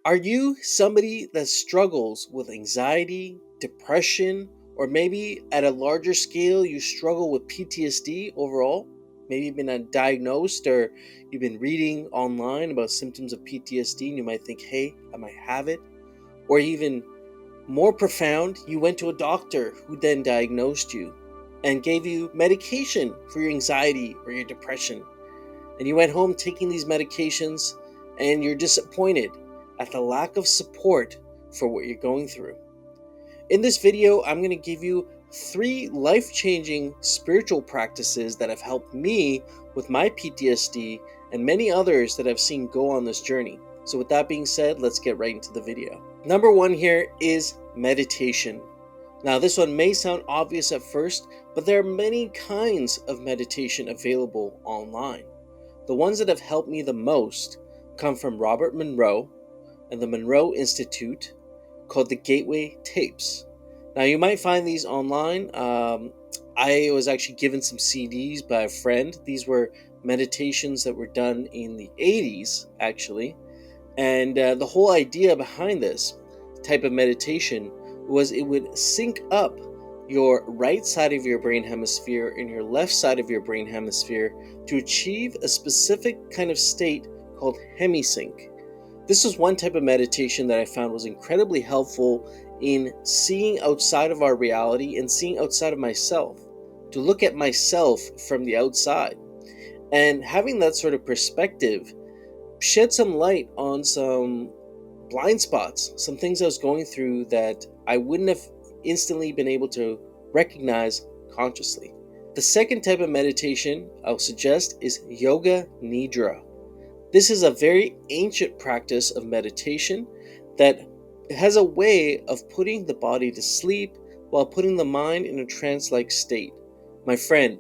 Are you somebody that struggles with anxiety, depression, or maybe at a larger scale you struggle with PTSD overall? Maybe you've been diagnosed or you've been reading online about symptoms of PTSD and you might think, hey, I might have it. Or even more profound, you went to a doctor who then diagnosed you and gave you medication for your anxiety or your depression. And you went home taking these medications and you're disappointed at the lack of support for what you're going through. In this video, I'm going to give you 3 life-changing spiritual practices that have helped me with my PTSD and many others that I've seen go on this journey. So with that being said, let's get right into the video. Number 1 here is meditation. Now this one may sound obvious at first, but there are many kinds of meditation available online. The ones that have helped me the most come from Robert Monroe and the Monroe Institute, called the Gateway Tapes. Now you might find these online. I was actually given some CDs by a friend. These were meditations that were done in the 80s actually, and the whole idea behind this type of meditation was it would sync up your right side of your brain hemisphere and your left side of your brain hemisphere to achieve a specific kind of state called hemisync. This was one type of meditation that I found was incredibly helpful in seeing outside of our reality and seeing outside of myself, to look at myself from the outside. And having that sort of perspective shed some light on some blind spots, some things I was going through that I wouldn't have instantly been able to recognize consciously. The second type of meditation I'll suggest is Yoga Nidra. This is a very ancient practice of meditation that has a way of putting the body to sleep while putting the mind in a trance-like state. My friend,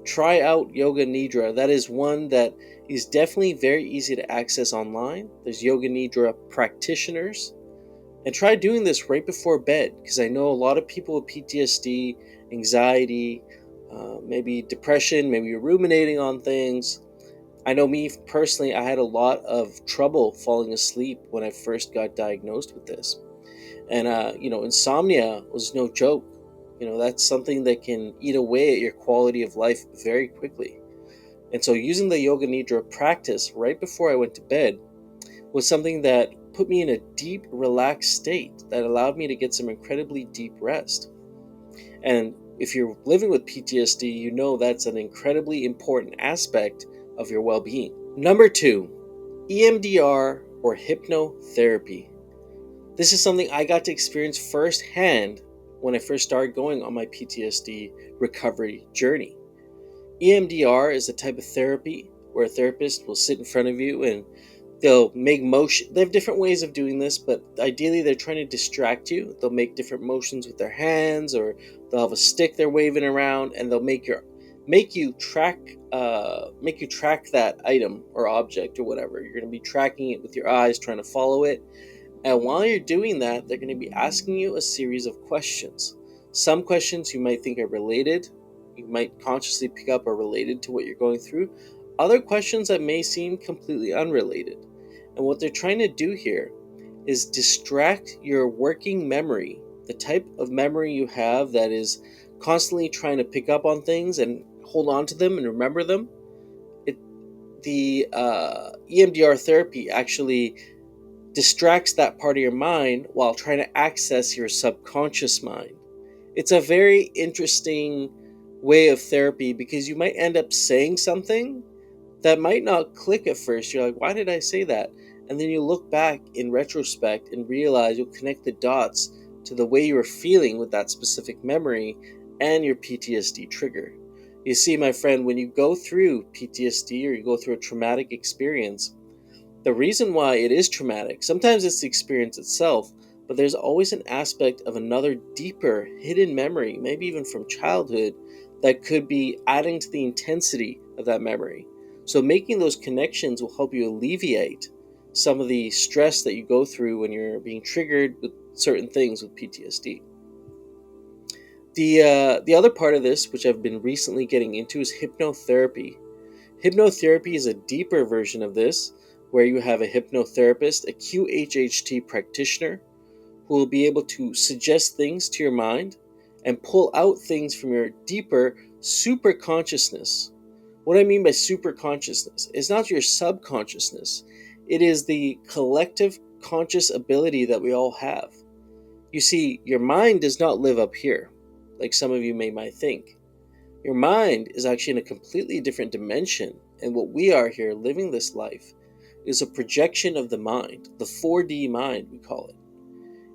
try out Yoga Nidra. That is one that is definitely very easy to access online. There's Yoga Nidra practitioners. And try doing this right before bed, because I know a lot of people with PTSD, anxiety, maybe depression, maybe you're ruminating on things. I know me personally, I had a lot of trouble falling asleep when I first got diagnosed with this. And, insomnia was no joke. That's something that can eat away at your quality of life very quickly. And so using the Yoga Nidra practice right before I went to bed was something that put me in a deep, relaxed state that allowed me to get some incredibly deep rest. And if you're living with PTSD, you know that's an incredibly important aspect of your well-being. Number 2, EMDR or hypnotherapy. This is something I got to experience firsthand when I first started going on my PTSD recovery journey. EMDR is a type of therapy where a therapist will sit in front of you and they'll make motion. They have different ways of doing this, but ideally they're trying to distract you. They'll make different motions with their hands, or they'll have a stick they're waving around, and they'll make you track that item or object or whatever. You're going to be tracking it with your eyes, trying to follow it. And while you're doing that, they're going to be asking you a series of questions. Some questions you might think are related. You might consciously pick up are related to what you're going through. Other questions that may seem completely unrelated. And what they're trying to do here is distract your working memory, the type of memory you have that is constantly trying to pick up on things and hold on to them and remember them. The EMDR therapy actually distracts that part of your mind while trying to access your subconscious mind. It's a very interesting way of therapy because you might end up saying something that might not click at first. You're like, why did I say that? And then you look back in retrospect and realize you'll connect the dots to the way you were feeling with that specific memory and your PTSD trigger. You see, my friend, when you go through PTSD or you go through a traumatic experience, the reason why it is traumatic, sometimes it's the experience itself, but there's always an aspect of another deeper hidden memory, maybe even from childhood, that could be adding to the intensity of that memory. So making those connections will help you alleviate some of the stress that you go through when you're being triggered with certain things with PTSD. The other part of this, which I've been recently getting into, is hypnotherapy. Hypnotherapy is a deeper version of this, where you have a hypnotherapist, a QHHT practitioner, who will be able to suggest things to your mind and pull out things from your deeper super consciousness. What I mean by super consciousness is not your subconsciousness, it is the collective conscious ability that we all have. You see, your mind does not live up here, like some of you might think. Your mind is actually in a completely different dimension, and what we are here living this life is a projection of the mind, the 4D mind, we call it.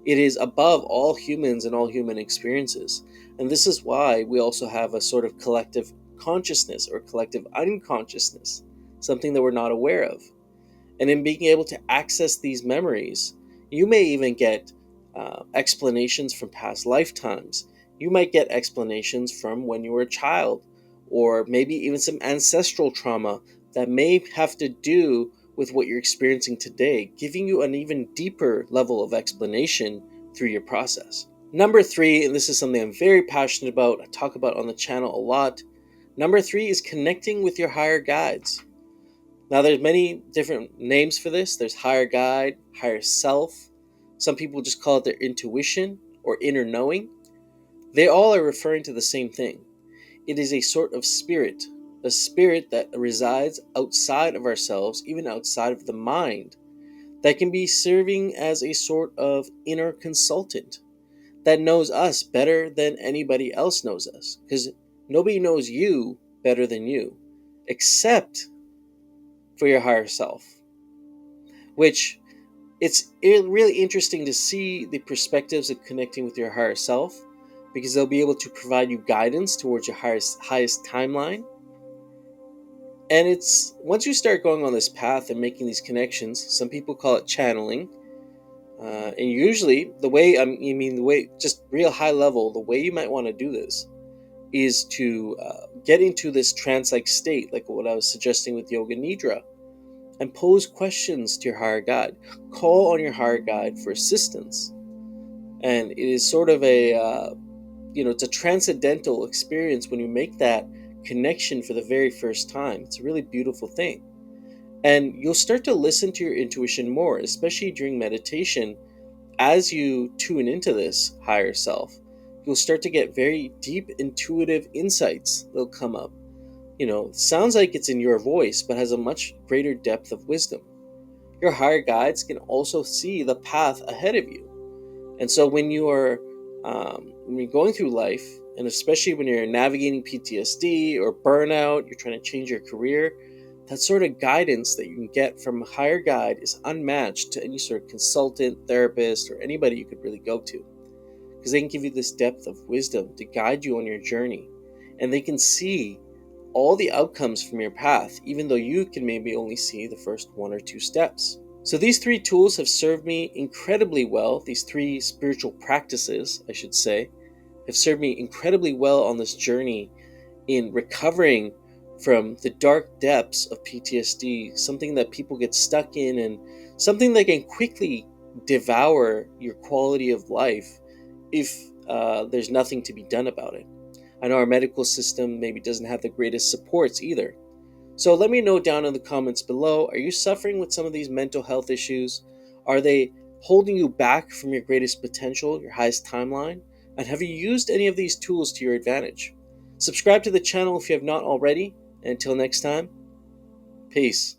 It is above all humans and all human experiences. And this is why we also have a sort of collective consciousness or collective unconsciousness, something that we're not aware of. And in being able to access these memories, you may even get explanations from past lifetimes. You might get explanations from when you were a child, or maybe even some ancestral trauma that may have to do with what you're experiencing today, giving you an even deeper level of explanation through your process. Number 3, and this is something I'm very passionate about, I talk about on the channel a lot. Number 3 is connecting with your higher guides. Now, there's many different names for this. There's higher guide, higher self. Some people just call it their intuition or inner knowing. They all are referring to the same thing. It is a sort of spirit, a spirit that resides outside of ourselves, even outside of the mind, that can be serving as a sort of inner consultant that knows us better than anybody else knows us, because nobody knows you better than you, except for your higher self, which it's really interesting to see the perspectives of connecting with your higher self, because they'll be able to provide you guidance towards your highest timeline. And it's once you start going on this path and making these connections, some people call it channeling. And usually the way, just real high level, the way you might want to do this is to get into this trance-like state, like what I was suggesting with Yoga Nidra, and pose questions to your higher guide. Call on your higher guide for assistance. And it is sort of it's a transcendental experience when you make that connection for the very first time. It's a really beautiful thing. And you'll start to listen to your intuition more, especially during meditation. As you tune into this higher self, you'll start to get very deep intuitive insights that'll come up. Sounds like it's in your voice, but has a much greater depth of wisdom. Your higher guides can also see the path ahead of you. And so when you're going through life, and especially when you're navigating PTSD or burnout, you're trying to change your career, that sort of guidance that you can get from a higher guide is unmatched to any sort of consultant, therapist, or anybody you could really go to. Because they can give you this depth of wisdom to guide you on your journey. And they can see all the outcomes from your path, even though you can maybe only see the first 1 or 2 steps. So these 3 tools have served me incredibly well. These 3 spiritual practices, I should say, have served me incredibly well on this journey in recovering from the dark depths of PTSD, something that people get stuck in and something that can quickly devour your quality of life if there's nothing to be done about it. I know our medical system maybe doesn't have the greatest supports either. So let me know down in the comments below, are you suffering with some of these mental health issues? Are they holding you back from your greatest potential, your highest timeline? And have you used any of these tools to your advantage? Subscribe to the channel if you have not already, and until next time, peace.